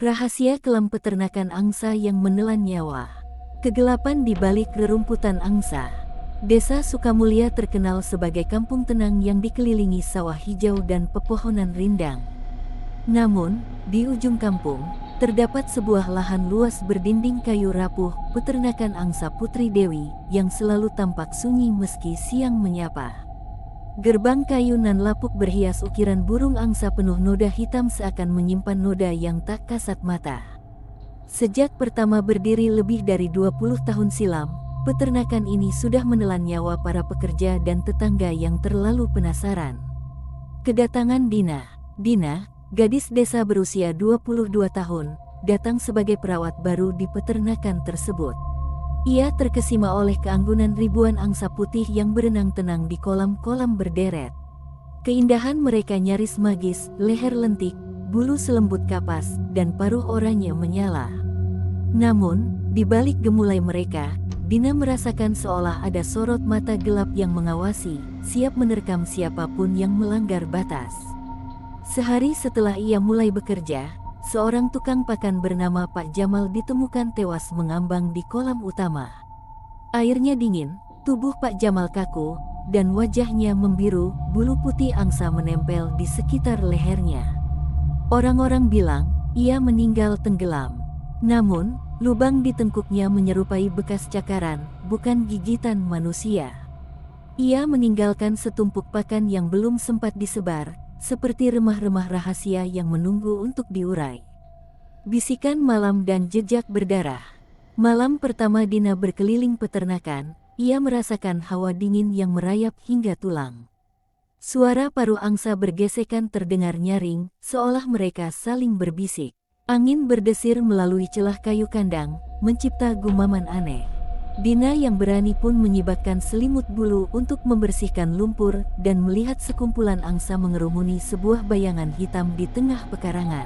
Rahasia kelam peternakan angsa yang menelan nyawa. Kegelapan di balik rerumputan angsa. Desa Sukamulya terkenal sebagai kampung tenang yang dikelilingi sawah hijau dan pepohonan rindang. Namun, di ujung kampung, terdapat sebuah lahan luas berdinding kayu rapuh peternakan angsa Putri Dewi yang selalu tampak sunyi meski siang menyapa. Gerbang kayu nan lapuk berhias ukiran burung angsa penuh noda hitam seakan menyimpan noda yang tak kasat mata. Sejak pertama berdiri lebih dari 20 tahun silam, peternakan ini sudah menelan nyawa para pekerja dan tetangga yang terlalu penasaran. Kedatangan Dina, gadis desa berusia 22 tahun, datang sebagai perawat baru di peternakan tersebut. Ia terkesima oleh keanggunan ribuan angsa putih yang berenang tenang di kolam-kolam berderet. Keindahan mereka nyaris magis, leher lentik, bulu selembut kapas, dan paruh oranye menyala. Namun, di balik gemulai mereka, Dina merasakan seolah ada sorot mata gelap yang mengawasi, siap menerkam siapapun yang melanggar batas. Sehari setelah ia mulai bekerja, seorang tukang pakan bernama Pak Jamal ditemukan tewas mengambang di kolam utama. Airnya dingin, tubuh Pak Jamal kaku, dan wajahnya membiru, bulu putih angsa menempel di sekitar lehernya. Orang-orang bilang, ia meninggal tenggelam. Namun, lubang di tengkuknya menyerupai bekas cakaran, bukan gigitan manusia. Ia meninggalkan setumpuk pakan yang belum sempat disebar, seperti remah-remah rahasia yang menunggu untuk diurai. Bisikan malam dan jejak berdarah. Malam pertama Dina berkeliling peternakan, ia merasakan hawa dingin yang merayap hingga tulang. Suara paruh angsa bergesekan terdengar nyaring, seolah mereka saling berbisik. Angin berdesir melalui celah kayu kandang, mencipta gumaman aneh. Dina yang berani pun menyibakkan selimut bulu untuk membersihkan lumpur dan melihat sekumpulan angsa mengerumuni sebuah bayangan hitam di tengah pekarangan.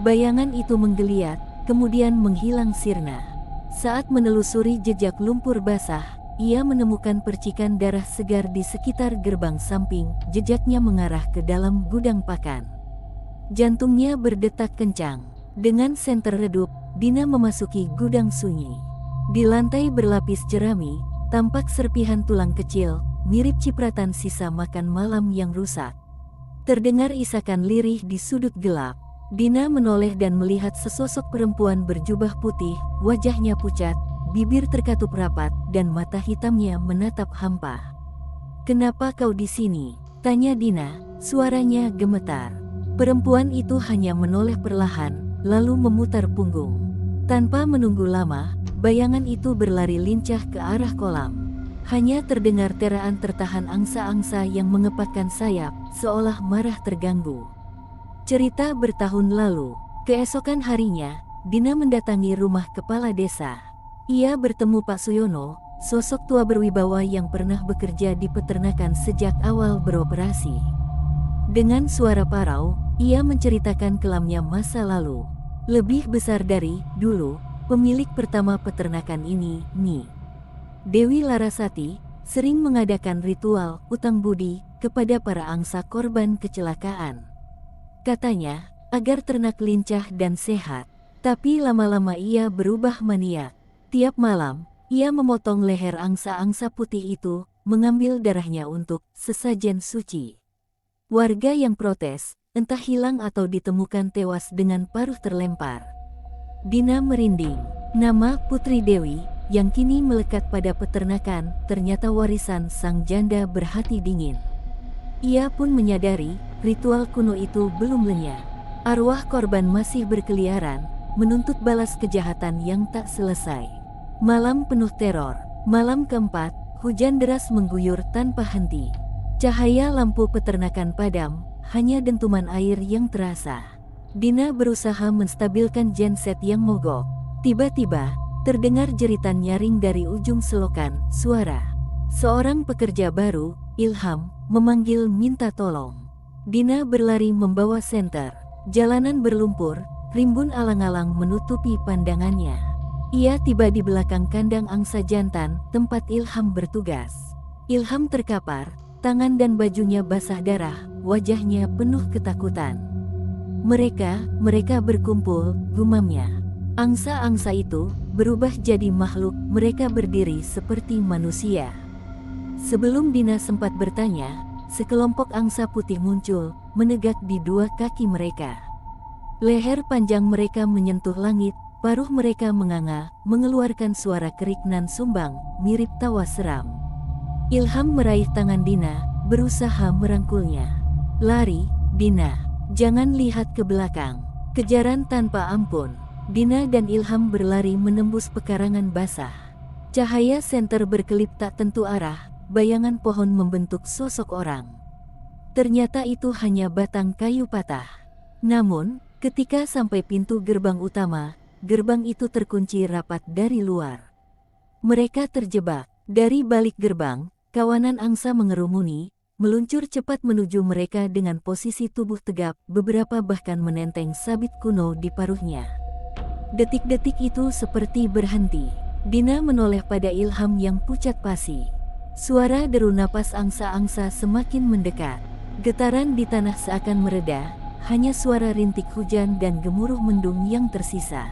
Bayangan itu menggeliat, kemudian menghilang sirna. Saat menelusuri jejak lumpur basah, ia menemukan percikan darah segar di sekitar gerbang samping, jejaknya mengarah ke dalam gudang pakan. Jantungnya berdetak kencang. Dengan senter redup, Dina memasuki gudang sunyi. Di lantai berlapis jerami, tampak serpihan tulang kecil, mirip cipratan sisa makan malam yang rusak. Terdengar isakan lirih di sudut gelap. Dina menoleh dan melihat sesosok perempuan berjubah putih, wajahnya pucat, bibir terkatup rapat, dan mata hitamnya menatap hampa. "Kenapa kau di sini?" tanya Dina, suaranya gemetar. Perempuan itu hanya menoleh perlahan, lalu memutar punggung. Tanpa menunggu lama, bayangan itu berlari lincah ke arah kolam. Hanya terdengar teraan tertahan angsa-angsa yang mengepakkan sayap, seolah marah terganggu. Cerita bertahun lalu, keesokan harinya, Dina mendatangi rumah kepala desa. Ia bertemu Pak Suyono, sosok tua berwibawa yang pernah bekerja di peternakan sejak awal beroperasi. Dengan suara parau, ia menceritakan kelamnya masa lalu. Lebih besar dari dulu, pemilik pertama peternakan ini, Dewi Larasati, sering mengadakan ritual utang budi kepada para angsa korban kecelakaan. Katanya, agar ternak lincah dan sehat. Tapi lama-lama ia berubah maniak. Tiap malam, ia memotong leher angsa-angsa putih itu, mengambil darahnya untuk sesajen suci. Warga yang protes, entah hilang atau ditemukan tewas dengan paruh terlempar. Dina merinding. Nama Putri Dewi, yang kini melekat pada peternakan, ternyata warisan sang janda berhati dingin. Ia pun menyadari, ritual kuno itu belum lenyap. Arwah korban masih berkeliaran, menuntut balas kejahatan yang tak selesai. Malam penuh teror. Malam keempat, hujan deras mengguyur tanpa henti. Cahaya lampu peternakan padam, hanya dentuman air yang terasa. Dina berusaha menstabilkan genset yang mogok. Tiba-tiba, terdengar jeritan nyaring dari ujung selokan, suara seorang pekerja baru, Ilham, memanggil minta tolong. Dina berlari membawa senter. Jalanan berlumpur, rimbun alang-alang menutupi pandangannya. Ia tiba di belakang kandang angsa jantan, tempat Ilham bertugas. Ilham terkapar, tangan dan bajunya basah darah, wajahnya penuh ketakutan. Mereka berkumpul, gumamnya. Angsa-angsa itu berubah jadi makhluk, mereka berdiri seperti manusia. Sebelum Dina sempat bertanya, sekelompok angsa putih muncul, menegak di dua kaki mereka. Leher panjang mereka menyentuh langit, paruh mereka menganga, mengeluarkan suara kerik nan sumbang, mirip tawa seram. Ilham meraih tangan Dina, berusaha merangkulnya. "Lari, Dina. Jangan lihat ke belakang." Kejaran tanpa ampun. Dina dan Ilham berlari menembus pekarangan basah. Cahaya senter berkelip tak tentu arah, bayangan pohon membentuk sosok orang. Ternyata itu hanya batang kayu patah. Namun, ketika sampai pintu gerbang utama, gerbang itu terkunci rapat dari luar. Mereka terjebak. Dari balik gerbang, kawanan angsa mengerumuni, meluncur cepat menuju mereka dengan posisi tubuh tegap, beberapa bahkan menenteng sabit kuno di paruhnya. Detik-detik itu seperti berhenti. Dina menoleh pada Ilham yang pucat pasi. Suara deru napas angsa-angsa semakin mendekat. Getaran di tanah seakan mereda, hanya suara rintik hujan dan gemuruh mendung yang tersisa.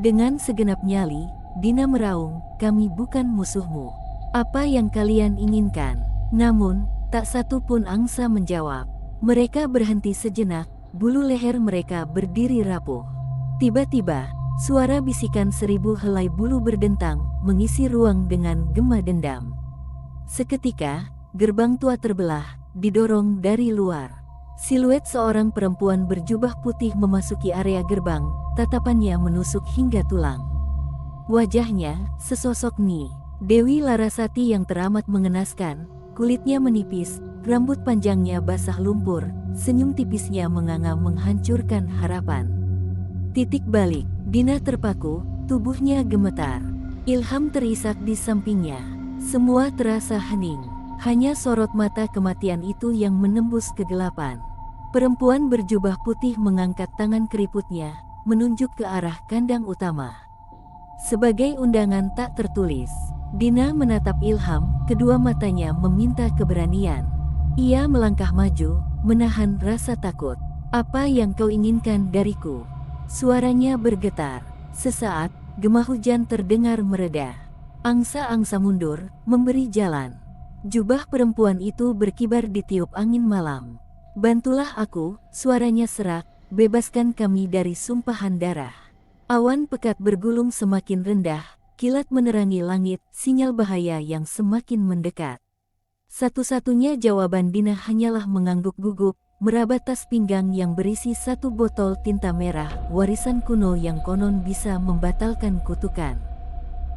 Dengan segenap nyali, Dina meraung, "Kami bukan musuhmu. Apa yang kalian inginkan?" Namun, tak satu pun angsa menjawab. Mereka berhenti sejenak, bulu leher mereka berdiri rapuh. Tiba-tiba, suara bisikan 1000 helai bulu berdentang, mengisi ruang dengan gema dendam. Seketika, gerbang tua terbelah, didorong dari luar. Siluet seorang perempuan berjubah putih memasuki area gerbang, tatapannya menusuk hingga tulang. Wajahnya, sesosok Nyi Dewi Larasati yang teramat mengenaskan, kulitnya menipis, rambut panjangnya basah lumpur, senyum tipisnya menganga menghancurkan harapan. Titik balik, Dina terpaku, tubuhnya gemetar. Ilham terisak di sampingnya. Semua terasa hening. Hanya sorot mata kematian itu yang menembus kegelapan. Perempuan berjubah putih mengangkat tangan keriputnya, menunjuk ke arah kandang utama. Sebagai undangan tak tertulis, Dina menatap Ilham, kedua matanya meminta keberanian. Ia melangkah maju, menahan rasa takut. "Apa yang kau inginkan dariku?" Suaranya bergetar. Sesaat, gema hujan terdengar mereda. Angsa-angsa mundur, memberi jalan. Jubah perempuan itu berkibar ditiup angin malam. "Bantulah aku," suaranya serak, "bebaskan kami dari sumpahan darah." Awan pekat bergulung semakin rendah, kilat menerangi langit, sinyal bahaya yang semakin mendekat. Satu-satunya jawaban Dina hanyalah mengangguk gugup, meraba tas pinggang yang berisi 1 botol tinta merah, warisan kuno yang konon bisa membatalkan kutukan.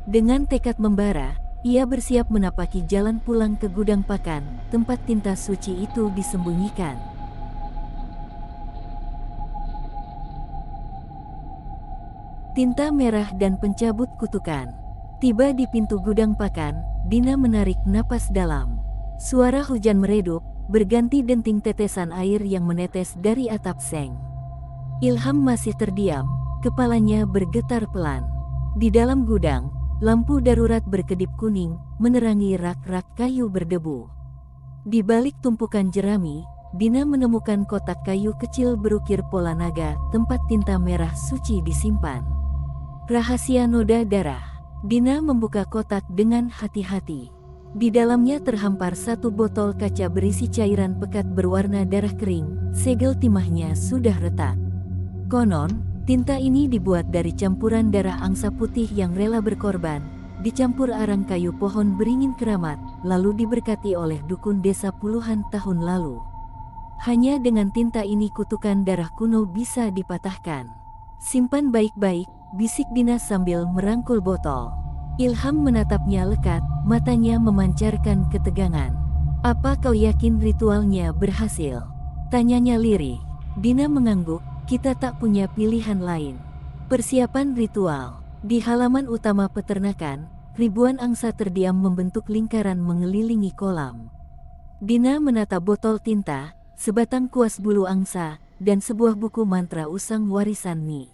Dengan tekad membara, ia bersiap menapaki jalan pulang ke gudang pakan, tempat tinta suci itu disembunyikan. Tinta merah dan pencabut kutukan. Tiba di pintu gudang pakan, Dina menarik napas dalam. Suara hujan meredup, berganti denting tetesan air yang menetes dari atap seng. Ilham masih terdiam, kepalanya bergetar pelan. Di dalam gudang, lampu darurat berkedip kuning, menerangi rak-rak kayu berdebu. Di balik tumpukan jerami, Dina menemukan kotak kayu kecil berukir pola naga, tempat tinta merah suci disimpan. Rahasia noda darah. Dina membuka kotak dengan hati-hati. Di dalamnya terhampar 1 botol kaca berisi cairan pekat berwarna darah kering, segel timahnya sudah retak. Konon, tinta ini dibuat dari campuran darah angsa putih yang rela berkorban, dicampur arang kayu pohon beringin keramat, lalu diberkati oleh dukun desa puluhan tahun lalu. Hanya dengan tinta ini kutukan darah kuno bisa dipatahkan. "Simpan baik-baik," bisik Dina sambil merangkul botol. Ilham menatapnya lekat, matanya memancarkan ketegangan. "Apa kau yakin ritualnya berhasil?" tanyanya lirih. Dina mengangguk, "Kita tak punya pilihan lain." Persiapan ritual. Di halaman utama peternakan, ribuan angsa terdiam membentuk lingkaran mengelilingi kolam. Dina menatap botol tinta, sebatang kuas bulu angsa, dan sebuah buku mantra usang warisan Nyi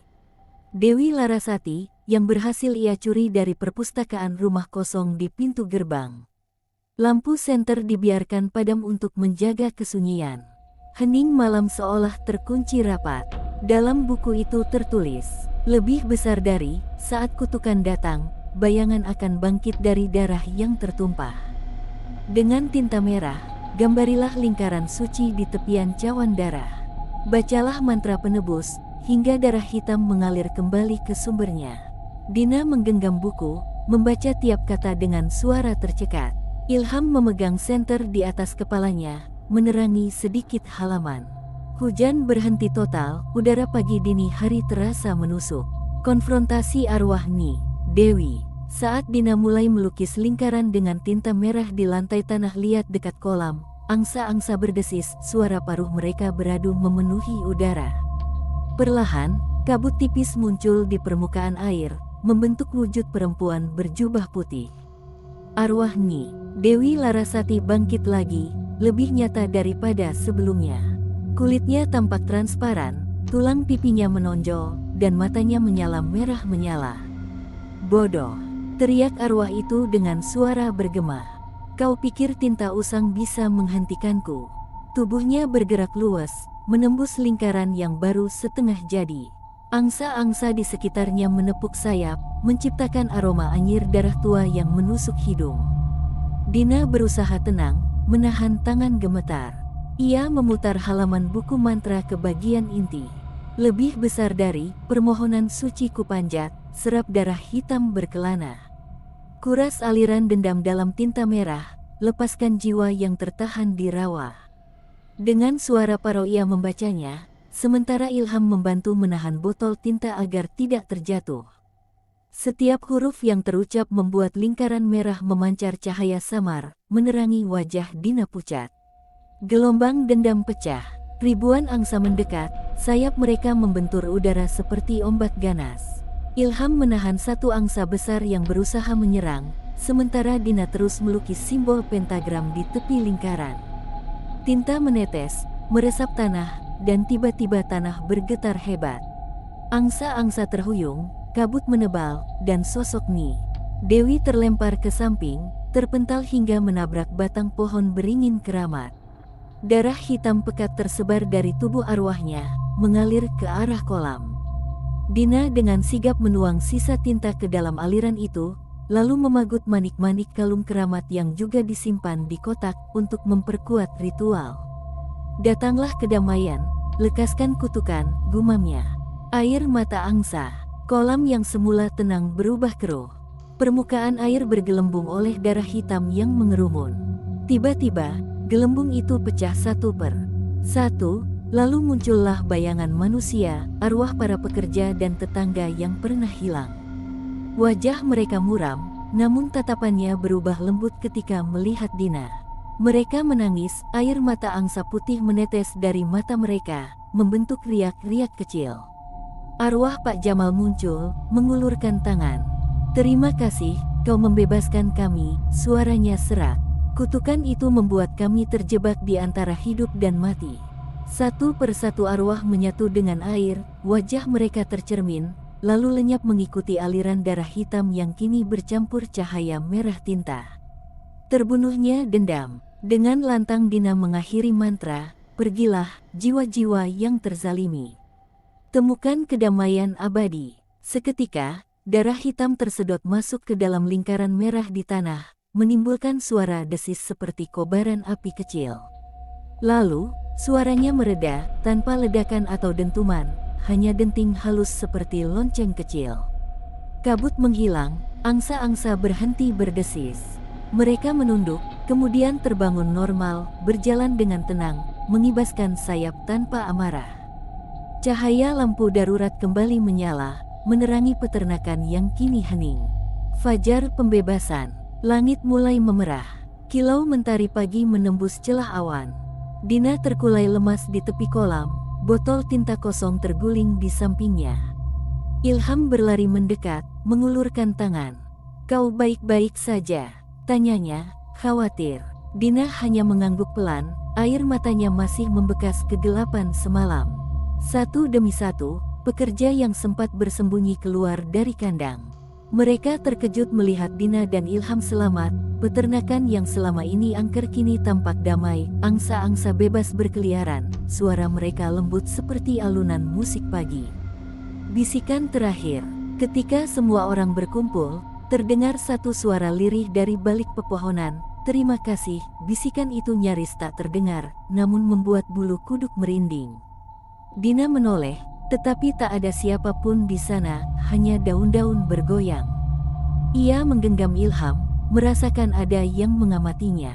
Dewi Larasati, yang berhasil ia curi dari perpustakaan rumah kosong di pintu gerbang. Lampu senter dibiarkan padam untuk menjaga kesunyian. Hening malam seolah terkunci rapat. Dalam buku itu tertulis, lebih besar dari saat kutukan datang, bayangan akan bangkit dari darah yang tertumpah. Dengan tinta merah, gambarilah lingkaran suci di tepian cawan darah. Bacalah mantra penebus, hingga darah hitam mengalir kembali ke sumbernya. Dina menggenggam buku, membaca tiap kata dengan suara tercekat. Ilham memegang senter di atas kepalanya, menerangi sedikit halaman. Hujan berhenti total, udara pagi dini hari terasa menusuk. Konfrontasi arwah Nyi Dewi. Saat Dina mulai melukis lingkaran dengan tinta merah di lantai tanah liat dekat kolam, angsa-angsa berdesis, suara paruh mereka beradu memenuhi udara. Perlahan, kabut tipis muncul di permukaan air, membentuk wujud perempuan berjubah putih. Arwah Nyi Dewi Larasati bangkit lagi, lebih nyata daripada sebelumnya. Kulitnya tampak transparan, tulang pipinya menonjol, dan matanya menyala merah menyala. "Bodoh!" teriak arwah itu dengan suara bergema. "Kau pikir tinta usang bisa menghentikanku?" Tubuhnya bergerak luas, menembus lingkaran yang baru setengah jadi. Angsa-angsa di sekitarnya menepuk sayap, menciptakan aroma anyir darah tua yang menusuk hidung. Dina berusaha tenang, menahan tangan gemetar. Ia memutar halaman buku mantra ke bagian inti. "Lebih besar dari permohonan suci kupanjat, serap darah hitam berkelana. Kuras aliran dendam dalam tinta merah, lepaskan jiwa yang tertahan di rawa." Dengan suara parau ia membacanya, sementara Ilham membantu menahan botol tinta agar tidak terjatuh. Setiap huruf yang terucap membuat lingkaran merah memancar cahaya samar, menerangi wajah Dina pucat. Gelombang dendam pecah, ribuan angsa mendekat, sayap mereka membentur udara seperti ombak ganas. Ilham menahan satu angsa besar yang berusaha menyerang, sementara Dina terus melukis simbol pentagram di tepi lingkaran. Tinta menetes, meresap tanah, dan tiba-tiba tanah bergetar hebat. Angsa-angsa terhuyung, kabut menebal, dan sosok Nyi Dewi terlempar ke samping, terpental hingga menabrak batang pohon beringin keramat. Darah hitam pekat tersebar dari tubuh arwahnya, mengalir ke arah kolam. Dina dengan sigap menuang sisa tinta ke dalam aliran itu, lalu memagut manik-manik kalung keramat yang juga disimpan di kotak untuk memperkuat ritual. "Datanglah kedamaian, lekaskan kutukan," gumamnya. Air mata angsa, kolam yang semula tenang berubah keruh. Permukaan air bergelembung oleh darah hitam yang mengerumun. Tiba-tiba, gelembung itu pecah satu per satu, lalu muncullah bayangan manusia, arwah para pekerja dan tetangga yang pernah hilang. Wajah mereka muram, namun tatapannya berubah lembut ketika melihat Dina. Mereka menangis, air mata angsa putih menetes dari mata mereka, membentuk riak-riak kecil. Arwah Pak Jamal muncul, mengulurkan tangan. "Terima kasih, kau membebaskan kami," suaranya serak. "Kutukan itu membuat kami terjebak di antara hidup dan mati." Satu persatu arwah menyatu dengan air, wajah mereka tercermin, lalu lenyap mengikuti aliran darah hitam yang kini bercampur cahaya merah tinta. Terbunuhnya dendam. Dengan lantang Dina mengakhiri mantra, "Pergilah, jiwa-jiwa yang terzalimi. Temukan kedamaian abadi." Seketika, darah hitam tersedot masuk ke dalam lingkaran merah di tanah, menimbulkan suara desis seperti kobaran api kecil. Lalu, suaranya mereda, tanpa ledakan atau dentuman, hanya denting halus seperti lonceng kecil. Kabut menghilang, angsa-angsa berhenti berdesis. Mereka menunduk, kemudian terbangun normal, berjalan dengan tenang, mengibaskan sayap tanpa amarah. Cahaya lampu darurat kembali menyala, menerangi peternakan yang kini hening. Fajar pembebasan, langit mulai memerah, kilau mentari pagi menembus celah awan. Dina terkulai lemas di tepi kolam, botol tinta kosong terguling di sampingnya. Ilham berlari mendekat, mengulurkan tangan. "Kau baik-baik saja?" tanyanya, khawatir. Dina hanya mengangguk pelan, air matanya masih membekas kegelapan semalam. Satu demi satu, pekerja yang sempat bersembunyi keluar dari kandang. Mereka terkejut melihat Dina dan Ilham selamat, Peternakan yang selama ini angker kini tampak damai, angsa-angsa bebas berkeliaran, suara mereka lembut seperti alunan musik pagi. Bisikan terakhir, ketika semua orang berkumpul, terdengar satu suara lirih dari balik pepohonan. "Terima kasih." Bisikan itu nyaris tak terdengar, namun membuat bulu kuduk merinding. Dina menoleh, tetapi tak ada siapapun di sana, hanya daun-daun bergoyang. Ia menggenggam ilham, merasakan ada yang mengamatinya.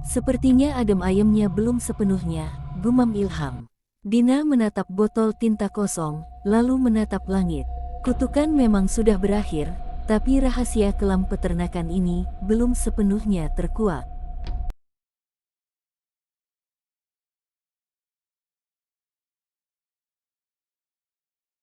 Sepertinya adem ayemnya belum sepenuhnya, gumam Ilham. Dina menatap botol tinta kosong, lalu menatap langit. Kutukan memang sudah berakhir, tapi rahasia kelam peternakan ini belum sepenuhnya terkuak.